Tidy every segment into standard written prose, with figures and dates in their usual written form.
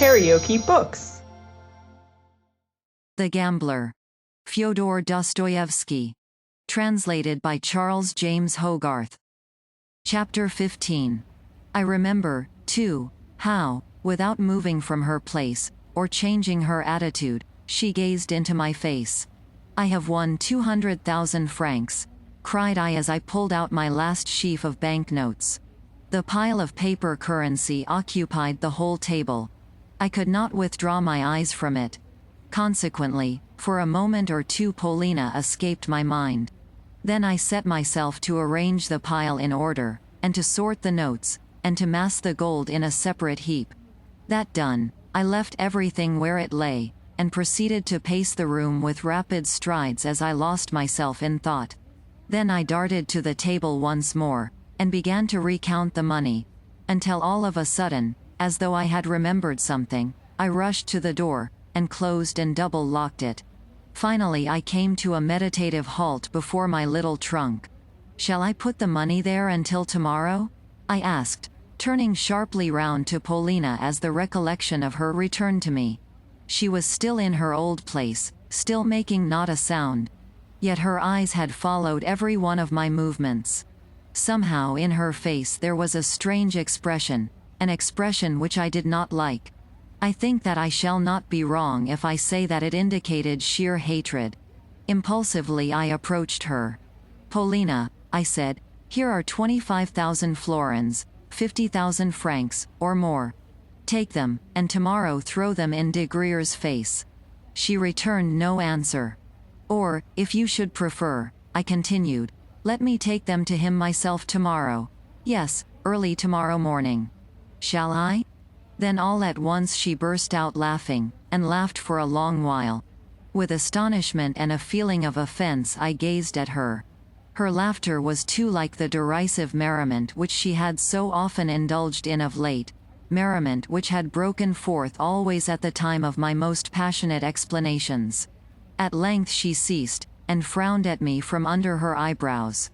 KaraokeBooks. The Gambler. Fyodor Dostoevsky. Translated by Charles James Hogarth. Chapter 15. I remember, too, how, without moving from her place, or changing her attitude, she gazed into my face. "I have won 200,000 francs, cried I as I pulled out my last sheaf of banknotes. The pile of paper currency occupied the whole table. I could not withdraw my eyes from it. Consequently, for a moment or two Polina escaped my mind. Then I set myself to arrange the pile in order, and to sort the notes, and to mass the gold in a separate heap. That done, I left everything where it lay, and proceeded to pace the room with rapid strides as I lost myself in thought. Then I darted to the table once more, and began to recount the money, until all of a sudden, as though I had remembered something, I rushed to the door, and closed and double-locked it. Finally I came to a meditative halt before my little trunk. "Shall I put the money there until tomorrow?" I asked, turning sharply round to Polina as the recollection of her returned to me. She was still in her old place, still making not a sound. Yet her eyes had followed every one of my movements. Somehow in her face there was a strange expression, an expression which I did not like. I think that I shall not be wrong if I say that it indicated sheer hatred. Impulsively I approached her. "Polina," I said, "here are 25,000 florins, 50,000 francs, or more. Take them, and tomorrow throw them in de Grier's face." She returned no answer. "Or, if you should prefer," I continued, "let me take them to him myself tomorrow. Yes, early tomorrow morning. Shall I?" Then all at once she burst out laughing, and laughed for a long while. With astonishment and a feeling of offense I gazed at her. Her laughter was too like the derisive merriment which she had so often indulged in of late, merriment which had broken forth always at the time of my most passionate explanations. At length she ceased, and frowned at me from under her eyebrows.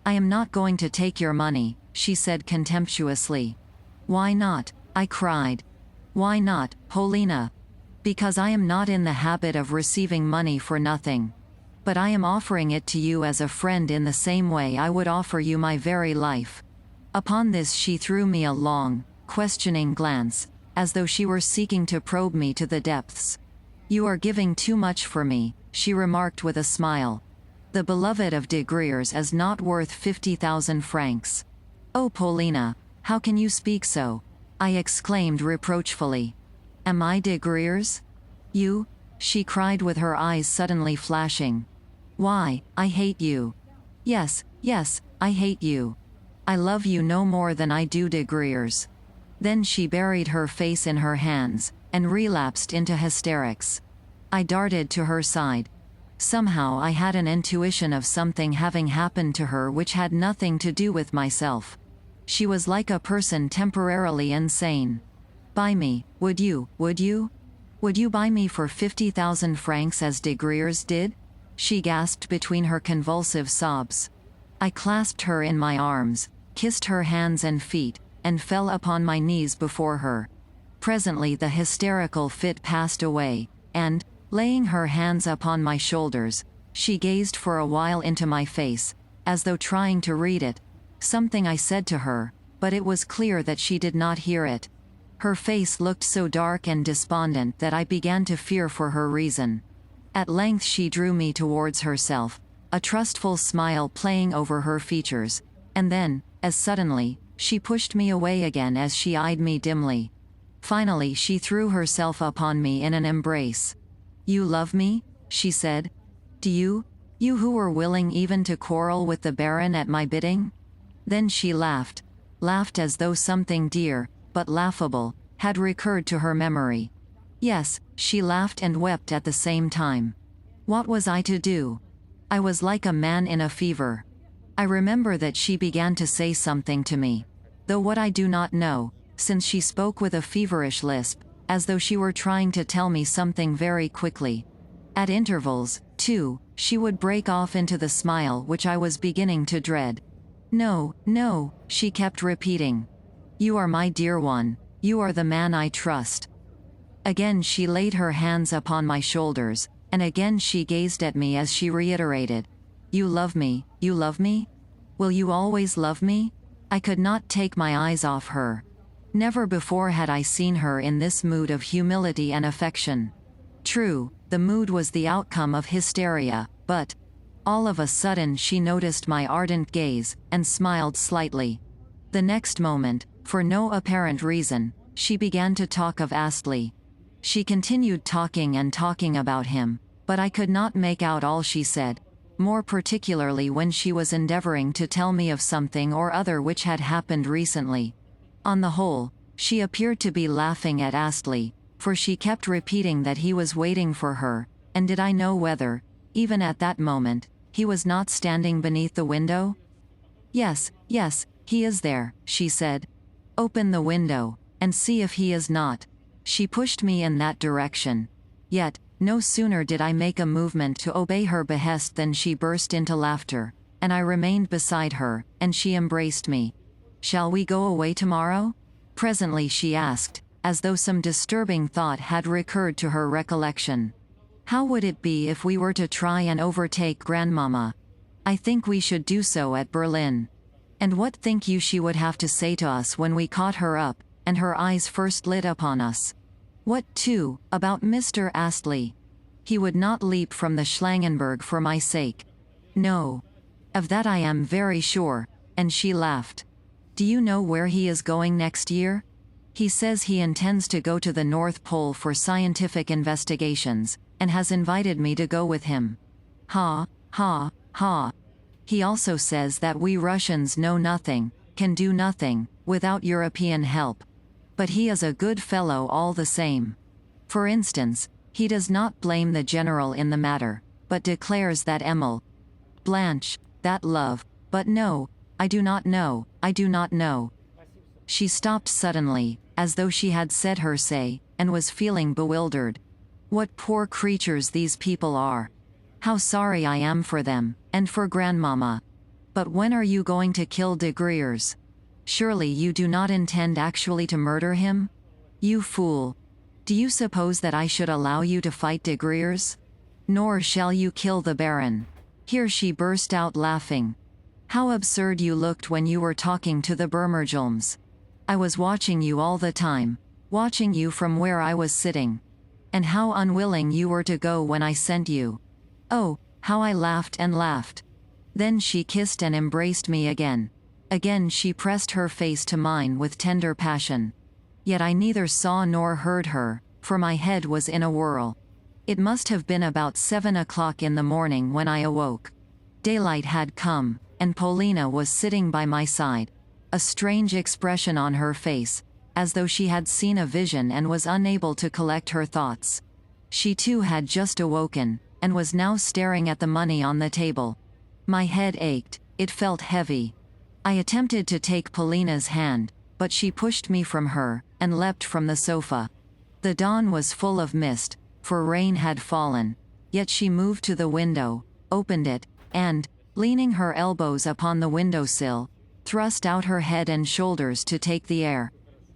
"I am not going to take your money," she said contemptuously. "Why not?" I cried. "Why not, Polina?" "Because I am not in the habit of receiving money for nothing. But I am offering it to you as a friend in the same way I would offer you my very life." Upon this she threw me a long, questioning glance, as though she were seeking to probe me to the depths. "You are giving too much for me," she remarked with a smile. "The beloved of de Grier's is not worth 50,000 francs. "Oh Polina, how can you speak so?" I exclaimed reproachfully. "Am I de Grier's? You?" she cried with her eyes suddenly flashing. "Why, I hate you. Yes, yes, I hate you. I love you no more than I do de Grier's." Then she buried her face in her hands, and relapsed into hysterics. I darted to her side. Somehow I had an intuition of something having happened to her which had nothing to do with myself. She was like a person temporarily insane. "Buy me, would you, would you? Would you buy me for 50,000 francs as de Grier's did?" she gasped between her convulsive sobs. I clasped her in my arms, kissed her hands and feet, and fell upon my knees before her. Presently the hysterical fit passed away, and, laying her hands upon my shoulders, she gazed for a while into my face, as though trying to read it. Something I said to her, but it was clear that she did not hear it. Her face looked so dark and despondent that I began to fear for her reason. At length she drew me towards herself, a trustful smile playing over her features, and then, as suddenly, she pushed me away again as she eyed me dimly. Finally she threw herself upon me in an embrace. "You love me?" she said. "Do you? You who were willing even to quarrel with the Baron at my bidding?" Then she laughed as though something dear, but laughable, had recurred to her memory. Yes, she laughed and wept at the same time. What was I to do? I was like a man in a fever. I remember that she began to say something to me, though what I do not know, since she spoke with a feverish lisp, as though she were trying to tell me something very quickly. At intervals, too, she would break off into the smile which I was beginning to dread. "No, no," she kept repeating. "You are my dear one. You are the man I trust." Again she laid her hands upon my shoulders, and again she gazed at me as she reiterated, "You love me, you love me? Will you always love me?" I could not take my eyes off her. Never before had I seen her in this mood of humility and affection. True, the mood was the outcome of hysteria, but all of a sudden she noticed my ardent gaze, and smiled slightly. The next moment, for no apparent reason, she began to talk of Astley. She continued talking and talking about him, but I could not make out all she said, more particularly when she was endeavoring to tell me of something or other which had happened recently. On the whole, she appeared to be laughing at Astley, for she kept repeating that he was waiting for her, and did I know whether, even at that moment, he was not standing beneath the window? "Yes, yes, he is there," she said. "Open the window, and see if he is not." She pushed me in that direction. Yet, no sooner did I make a movement to obey her behest than she burst into laughter, and I remained beside her, and she embraced me. "Shall we go away tomorrow?" Presently she asked, as though some disturbing thought had recurred to her recollection. "How would it be if we were to try and overtake Grandmama? I think we should do so at Berlin. And what think you she would have to say to us when we caught her up, and her eyes first lit upon us? What, too, about Mr. Astley? He would not leap from the Schlangenberg for my sake. No. Of that I am very sure," and she laughed. "Do you know where he is going next year? He says he intends to go to the North Pole for scientific investigations, and has invited me to go with him. Ha, ha, ha. He also says that we Russians know nothing, can do nothing, without European help. But he is a good fellow all the same. For instance, he does not blame the general in the matter, but declares that Emil Blanche, that love, but no, I do not know, I do not know." She stopped suddenly, as though she had said her say, and was feeling bewildered. What poor creatures these people are! How sorry I am for them, and for Grandmama. But when are you going to kill de Griers? Surely you do not intend actually to murder him? You fool! Do you suppose that I should allow you to fight de Griers? Nor shall you kill the Baron. Here she burst out laughing. How absurd you looked when you were talking to the Bermergelms. I was watching you all the time, watching you from where I was sitting. And how unwilling you were to go when I sent you. Oh, how I laughed and laughed. Then she kissed and embraced me again. Again she pressed her face to mine with tender passion. Yet I neither saw nor heard her, for my head was in a whirl. It must have been about 7 o'clock in the morning when I awoke. Daylight had come, and Polina was sitting by my side, a strange expression on her face, as though she had seen a vision and was unable to collect her thoughts. She too had just awoken, and was now staring at the money on the table. My head ached, it felt heavy. I attempted to take Polina's hand, but she pushed me from her, and leapt from the sofa. The dawn was full of mist, for rain had fallen, yet she moved to the window, opened it, and, leaning her elbows upon the windowsill, thrust out her head and shoulders to take the air.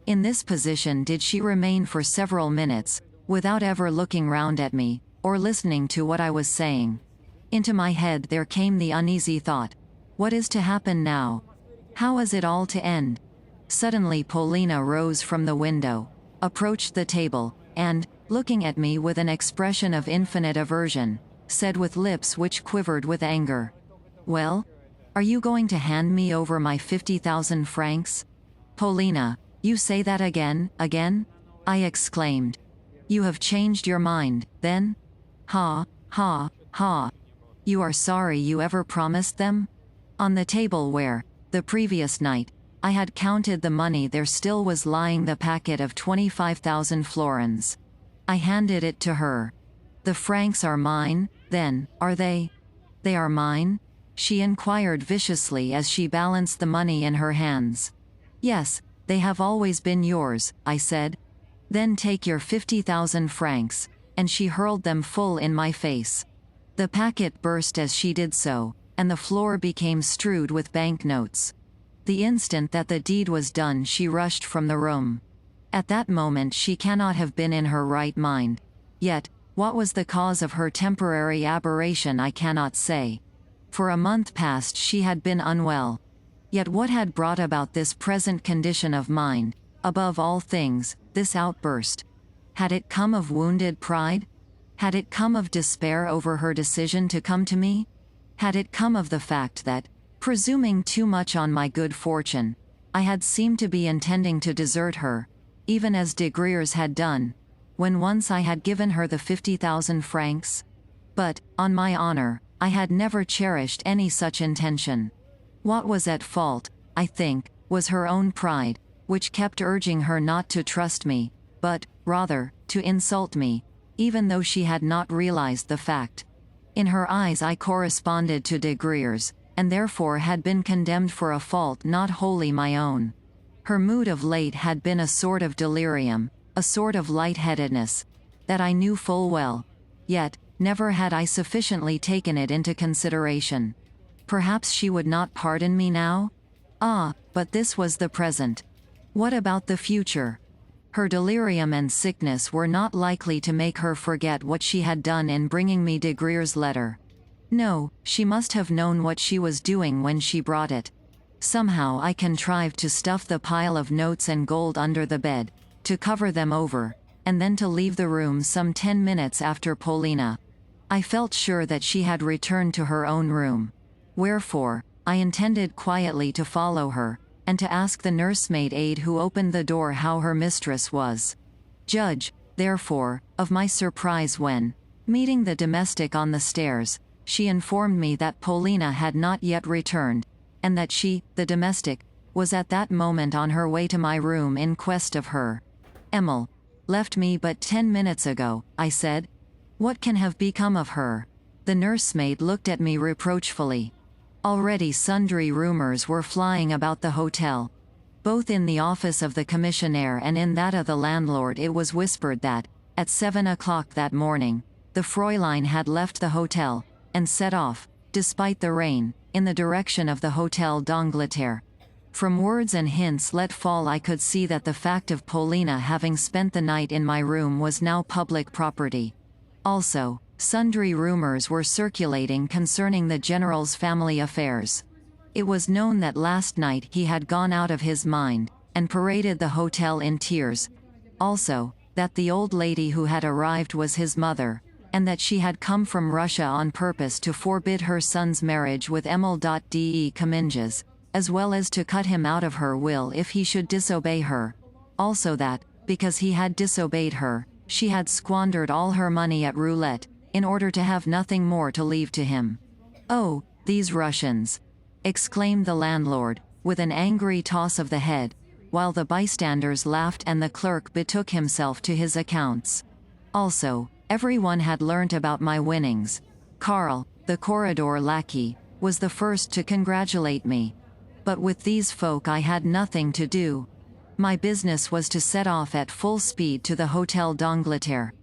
In this position did she remain for several minutes, without ever looking round at me, or listening to what I was saying. Into my head there came the uneasy thought, what is to happen now? How is it all to end? Suddenly Polina rose from the window, approached the table, and, looking at me with an expression of infinite aversion, said with lips which quivered with anger, "Well? Are you going to hand me over my 50,000 francs? Polina, you say that again, again?" I exclaimed. "You have changed your mind, then? Ha, ha, ha. You are sorry you ever promised them?" On the table where, the previous night, I had counted the money there still was lying the packet of 25,000 florins. I handed it to her. "The francs are mine, then, are they?" "They are mine?" she inquired viciously as she balanced the money in her hands. "Yes, they have always been yours," I said. "Then take your 50,000 francs," and she hurled them full in my face. The packet burst as she did so, and the floor became strewed with banknotes. The instant that the deed was done she rushed from the room. At that moment she cannot have been in her right mind. Yet, what was the cause of her temporary aberration I cannot say. For a month past she had been unwell. Yet what had brought about this present condition of mind, above all things, this outburst? Had it come of wounded pride? Had it come of despair over her decision to come to me? Had it come of the fact that, presuming too much on my good fortune, I had seemed to be intending to desert her, even as de Griers had done, when once I had given her the 50,000 francs? But, on my honor, I had never cherished any such intention. What was at fault, I think, was her own pride, which kept urging her not to trust me, but, rather, to insult me, even though she had not realized the fact. In her eyes I corresponded to de Griers, and therefore had been condemned for a fault not wholly my own. Her mood of late had been a sort of delirium, a sort of light-headedness, that I knew full well. Yet, never had I sufficiently taken it into consideration. Perhaps she would not pardon me now? Ah, but this was the present. What about the future? Her delirium and sickness were not likely to make her forget what she had done in bringing me de Griers' letter. No, she must have known what she was doing when she brought it. Somehow I contrived to stuff the pile of notes and gold under the bed, to cover them over, and then to leave the room some 10 minutes after Polina. I felt sure that she had returned to her own room. Wherefore, I intended quietly to follow her, and to ask the nursemaid who opened the door how her mistress was. Judge, therefore, of my surprise when, meeting the domestic on the stairs, she informed me that Polina had not yet returned, and that she, the domestic, was at that moment on her way to my room in quest of her. Emil left me but 10 minutes ago, I said. What can have become of her? The nursemaid looked at me reproachfully. Already sundry rumors were flying about the hotel. Both in the office of the commissionaire and in that of the landlord it was whispered that, at 7 o'clock that morning, the Fräulein had left the hotel, and set off, despite the rain, in the direction of the Hotel d'Angleterre. From words and hints let fall I could see that the fact of Polina having spent the night in my room was now public property. Also, sundry rumors were circulating concerning the general's family affairs. It was known that last night he had gone out of his mind, and paraded the hotel in tears. Also, that the old lady who had arrived was his mother, and that she had come from Russia on purpose to forbid her son's marriage with Emil de Comminges, as well as to cut him out of her will if he should disobey her. Also that, because he had disobeyed her, she had squandered all her money at roulette, in order to have nothing more to leave to him. "Oh, these Russians!" exclaimed the landlord, with an angry toss of the head, while the bystanders laughed and the clerk betook himself to his accounts. Also, everyone had learnt about my winnings. Karl, the corridor lackey, was the first to congratulate me. But with these folk I had nothing to do. My business was to set off at full speed to the Hotel d'Angleterre.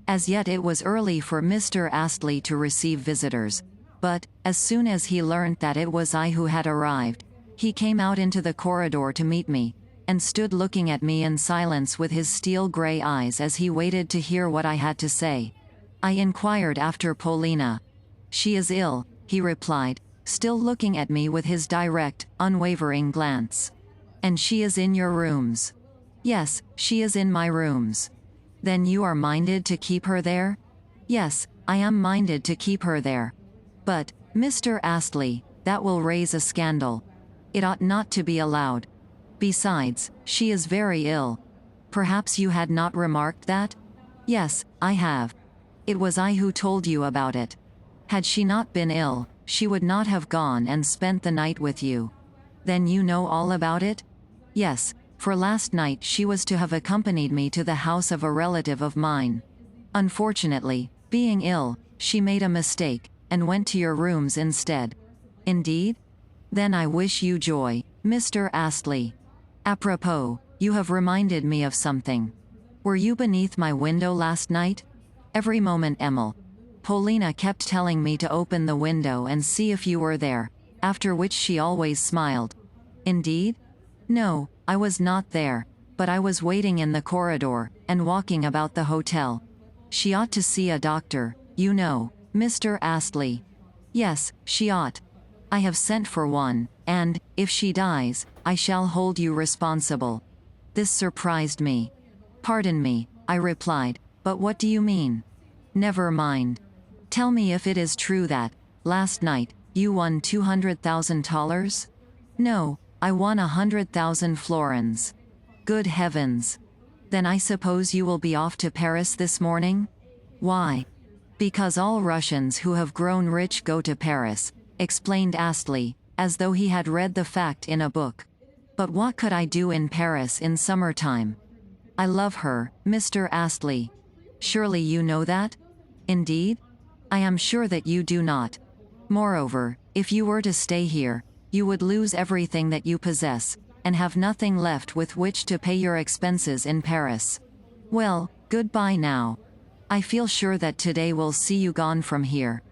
As yet it was early for Mr. Astley to receive visitors, but, as soon as he learnt that it was I who had arrived, he came out into the corridor to meet me, and stood looking at me in silence with his steel-grey eyes as he waited to hear what I had to say. I inquired after Polina. "She is ill," he replied, still looking at me with his direct, unwavering glance. "And she is in your rooms?" "Yes, she is in my rooms." "Then you are minded to keep her there?" "Yes, I am minded to keep her there." "But, Mr. Astley, that will raise a scandal. It ought not to be allowed. Besides, she is very ill. Perhaps you had not remarked that?" "Yes, I have. It was I who told you about it. Had she not been ill, she would not have gone and spent the night with you." "Then you know all about it?" "Yes, for last night she was to have accompanied me to the house of a relative of mine. Unfortunately, being ill, she made a mistake, and went to your rooms instead." "Indeed? Then I wish you joy, Mr. Astley. Apropos, you have reminded me of something. Were you beneath my window last night?" "Every moment, Emil. Polina kept telling me to open the window and see if you were there, after which she always smiled." "Indeed? No, I was not there. But I was waiting in the corridor, and walking about the hotel. She ought to see a doctor, you know, Mr. Astley. Yes, she ought. I have sent for one, and, if she dies, I shall hold you responsible. This surprised me. Pardon me, I replied, but what do you mean? Never mind. Tell me if it is true that, last night, you won $200,000? No, I won 100,000 florins. Good heavens. Then I suppose you will be off to Paris this morning? Why? Because all Russians who have grown rich go to Paris, explained Astley, as though he had read the fact in a book. But what could I do in Paris in summertime? I love her, Mr. Astley. Surely you know that? Indeed? I am sure that you do not. Moreover, if you were to stay here, you would lose everything that you possess, and have nothing left with which to pay your expenses in Paris. Well, goodbye now. I feel sure that today will see you gone from here.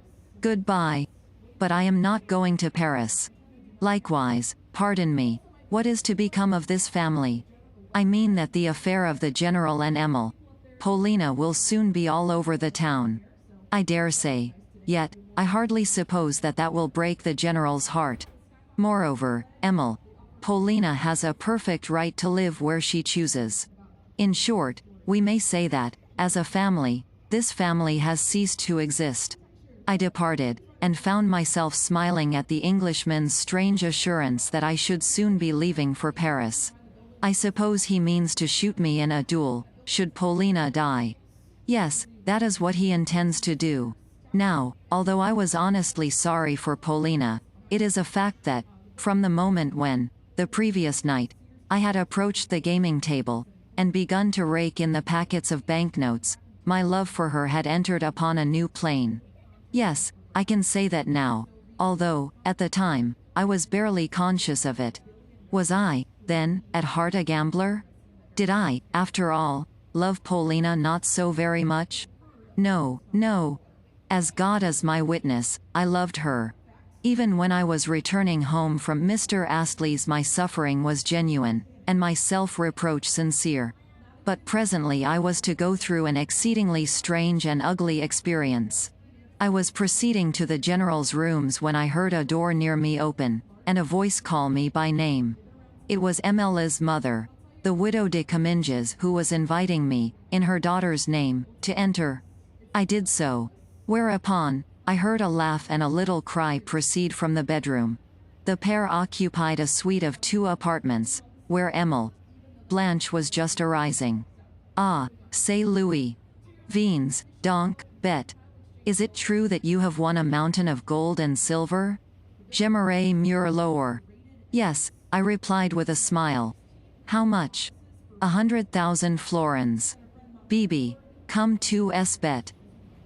Goodbye. But I am not going to Paris. Likewise, pardon me, what is to become of this family? I mean that the affair of the General and Emil, Polina, will soon be all over the town. I dare say. Yet, I hardly suppose that that will break the General's heart. Moreover, Emil, Polina has a perfect right to live where she chooses. In short, we may say that, as a family, this family has ceased to exist. I departed, and found myself smiling at the Englishman's strange assurance that I should soon be leaving for Paris. I suppose he means to shoot me in a duel, should Polina die. Yes, that is what he intends to do. Now, although I was honestly sorry for Polina, it is a fact that, from the moment when, the previous night, I had approached the gaming table, and begun to rake in the packets of banknotes, my love for her had entered upon a new plane. Yes, I can say that now, although, at the time, I was barely conscious of it. Was I, then, at heart a gambler? Did I, after all, love Polina not so very much? No, no. As God is my witness, I loved her. Even when I was returning home from Mr. Astley's, my suffering was genuine, and my self-reproach sincere. But presently I was to go through an exceedingly strange and ugly experience. I was proceeding to the General's rooms when I heard a door near me open, and a voice call me by name. It was Emila's mother, the widow de Comminges, who was inviting me, in her daughter's name, to enter. I did so. Whereupon, I heard a laugh and a little cry proceed from the bedroom. The pair occupied a suite of 2 apartments, where Blanche was just arising. Ah, say Louis. Vines, donc, bête. Is it true that you have won a mountain of gold and silver? J'aimerais mieux l'or. Yes, I replied with a smile. How much? 100,000 florins. Bibi, come to es-bête.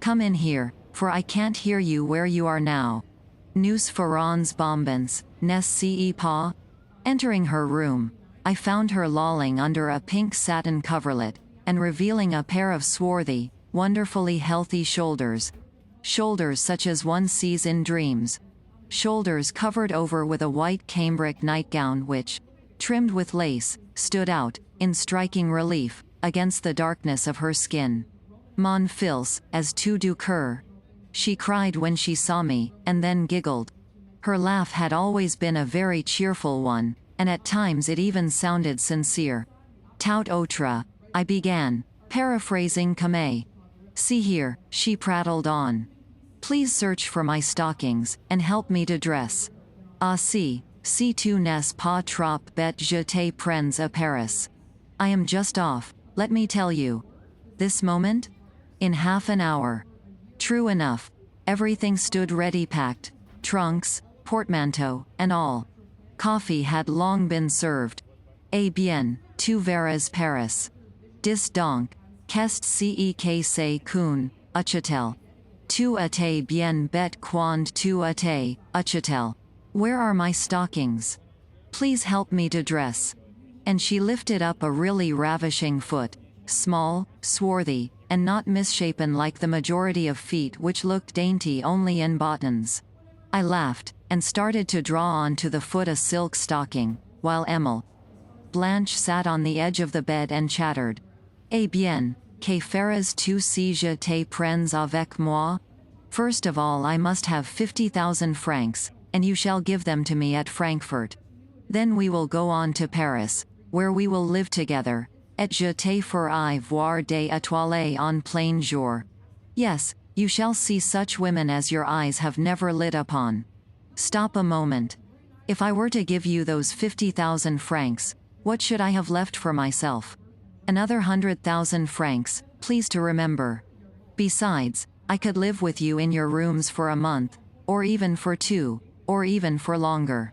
Come in here, for I can't hear you where you are now. Nous ferons bombons, n'est-ce pas? Entering her room, I found her lolling under a pink satin coverlet, and revealing a pair of swarthy, wonderfully healthy shoulders. Shoulders such as one sees in dreams. Shoulders covered over with a white cambric nightgown which, trimmed with lace, stood out, in striking relief, against the darkness of her skin. Mon fils, as tu du cœur. She cried when she saw me, and then giggled. Her laugh had always been a very cheerful one, and at times it even sounded sincere. Tout autre, I began, paraphrasing Camille. See here, she prattled on. Please search for my stockings, and help me to dress. Ah si tu n'es pas trop bête je te prends à Paris. I am just off, let me tell you. This moment? In half an hour. True enough. Everything stood ready packed, trunks, portmanteau, and all. Coffee had long been served. Eh bien, tu verras Paris. Dis donc, qu'est-ce que c'est qu'un hôtel? Tu étais bien bête quand tu étais hôtel. Where are my stockings? Please help me to dress. And she lifted up a really ravishing foot, small, swarthy, and not misshapen like the majority of feet which looked dainty only in bottoms. I laughed, and started to draw on to the foot a silk stocking, while Emil, Blanche sat on the edge of the bed and chattered. Eh bien, que feras-tu si je te prends avec moi? First of all, I must have 50,000 francs, and you shall give them to me at Frankfurt. Then we will go on to Paris, where we will live together, et je te ferai voir des étoiles en plein jour. Yes, you shall see such women as your eyes have never lit upon. Stop a moment. If I were to give you those 50,000 francs, what should I have left for myself? Another 100,000 francs, please to remember. Besides, I could live with you in your rooms for a month, or even for 2, or even for longer.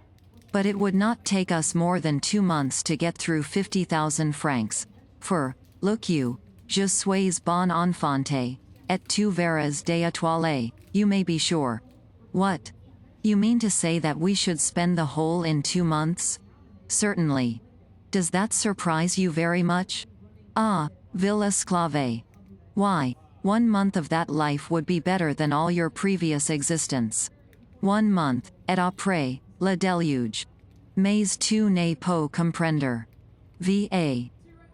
But it would not take us more than 2 months to get through 50,000 francs. For, look you, je suis bon enfant, et tu verras des étoiles, you may be sure. What? You mean to say that we should spend the whole in 2 months? Certainly. Does that surprise you very much? Ah, vil esclave. Why, 1 month of that life would be better than all your previous existence. 1 month, et après, le déluge. Mais tu n'es pas comprendre. Va.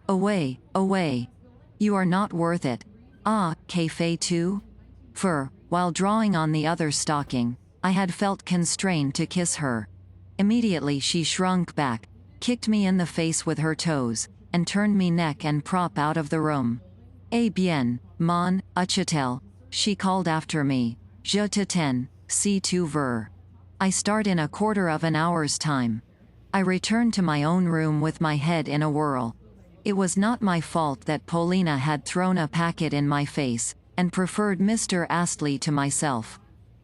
Away, away. You are not worth it. Ah, que fais-tu? For, while drawing on the other stocking, I had felt constrained to kiss her. Immediately she shrunk back, kicked me in the face with her toes, and turned me neck and crop out of the room. Eh bien, mon Uchtel, she called after me, je t'attends, si tu veux. I start in a quarter of an hour's time. I returned to my own room with my head in a whirl. It was not my fault that Paulina had thrown a packet in my face, and preferred Mr. Astley to myself.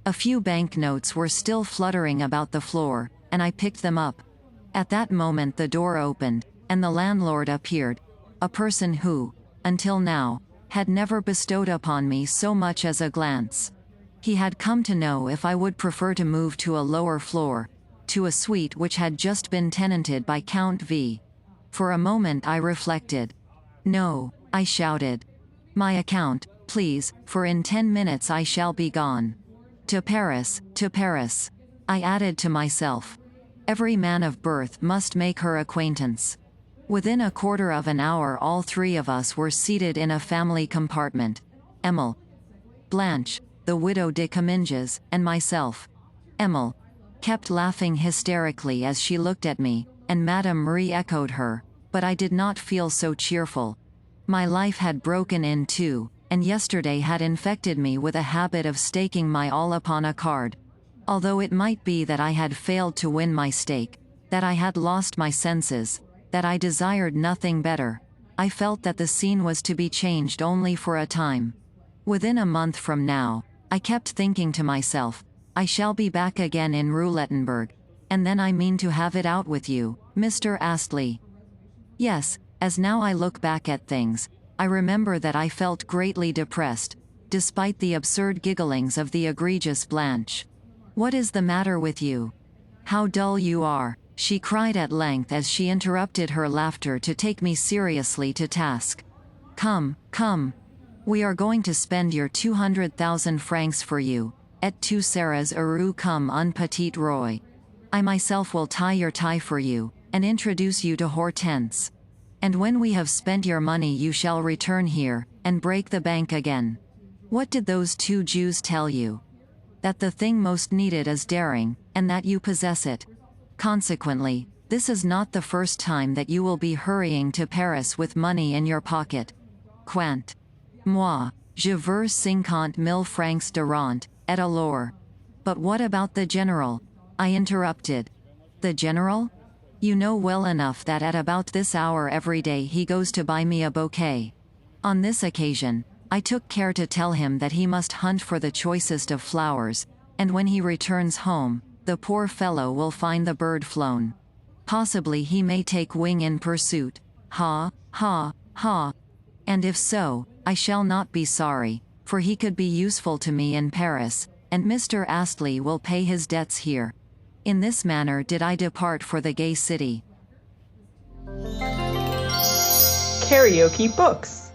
A few banknotes were still fluttering about the floor, and I picked them up. At that moment the door opened, and the landlord appeared, a person who, until now, had never bestowed upon me so much as a glance. He had come to know if I would prefer to move to a lower floor, to a suite which had just been tenanted by Count V. For a moment I reflected. No, I shouted. My account, please, for in 10 minutes I shall be gone. To Paris, I added to myself. Every man of birth must make her acquaintance. Within a quarter of an hour all 3 of us were seated in a family compartment. Emile, Blanche, the widow de Comminges, and myself. Emile kept laughing hysterically as she looked at me, and Madame re-echoed her, but I did not feel so cheerful. My life had broken in 2, and yesterday had infected me with a habit of staking my all upon a card. Although it might be that I had failed to win my stake, that I had lost my senses, that I desired nothing better, I felt that the scene was to be changed only for a time. Within a month from now, I kept thinking to myself, I shall be back again in Roulettenberg, and then I mean to have it out with you, Mr. Astley. Yes, as now I look back at things, I remember that I felt greatly depressed, despite the absurd gigglings of the egregious Blanche. What is the matter with you? How dull you are, she cried at length as she interrupted her laughter to take me seriously to task. Come, come. We are going to spend your 200,000 francs for you, et tu seras heureux comme un petit roi. I myself will tie your tie for you, and introduce you to Hortense. And when we have spent your money you shall return here, and break the bank again. What did those 2 Jews tell you? That the thing most needed is daring, and that you possess it. Consequently, this is not the first time that you will be hurrying to Paris with money in your pocket. Quant. Moi, je veux 50,000 francs de rente, et alors. But what about the general? I interrupted. The general? You know well enough that at about this hour every day he goes to buy me a bouquet. On this occasion, I took care to tell him that he must hunt for the choicest of flowers, and when he returns home, the poor fellow will find the bird flown. Possibly he may take wing in pursuit. Ha, ha, ha. And if so, I shall not be sorry, for he could be useful to me in Paris, and Mr. Astley will pay his debts here. In this manner did I depart for the gay city. KaraokeBooks.